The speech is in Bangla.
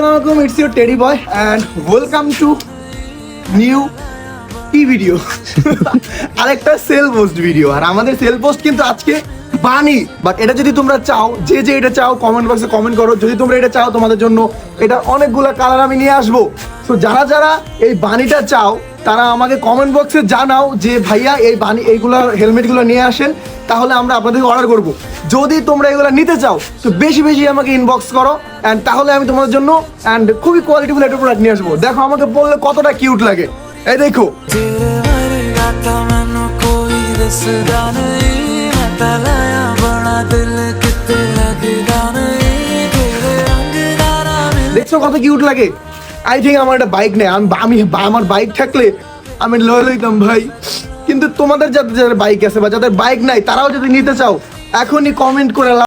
আসসালামু আলাইকুম, it's your teddy boy and welcome to new কি ভিডিও। আরেকটা সেল পোস্ট ভিডিও। আর আমাদের সেল পোস্ট কিন্তু আজকে বানি, বাট এটা যদি তোমরা চাও, যে এটা চাও কমেন্ট বক্সে কমেন্ট করো। যদি তোমরা এটা চাও, তোমাদের জন্য এটা অনেকগুলো কালার আমি নিয়ে আসবো। তো যারা যারা এই বানিটা চাও তারা আমাকে কমেন্ট বক্সে জানাও যে ভাইয়া এই বানি এইগুলো হেলমেটগুলো নিয়ে আসেন, তাহলে আমরা আপনাদেরকে অর্ডার করব। যদি তোমরা এগুলো নিতে চাও তো বেশি বেশি আমাকে ইনবক্স করো, অ্যান্ড তাহলে আমি তোমাদের জন্য অ্যান্ড খুবই কোয়ালিটিফুল একটা প্রোডাক্ট নিয়ে আসবো। দেখো আমাকে বললে কতটা কিউট লাগে, এই দেখো। দেখছো কত কিউট লাগে। আই থিঙ্ক আমার একটা বাইক নেই, আমি আমার বাইক থাকলে আমি লয়ে লইতাম ভাই। কিন্তু তোমাদের যাদের বাইক আছে বা যাদের বাইক নাই তারাও যদি নিতে চাও, এখনই কমেন্ট করে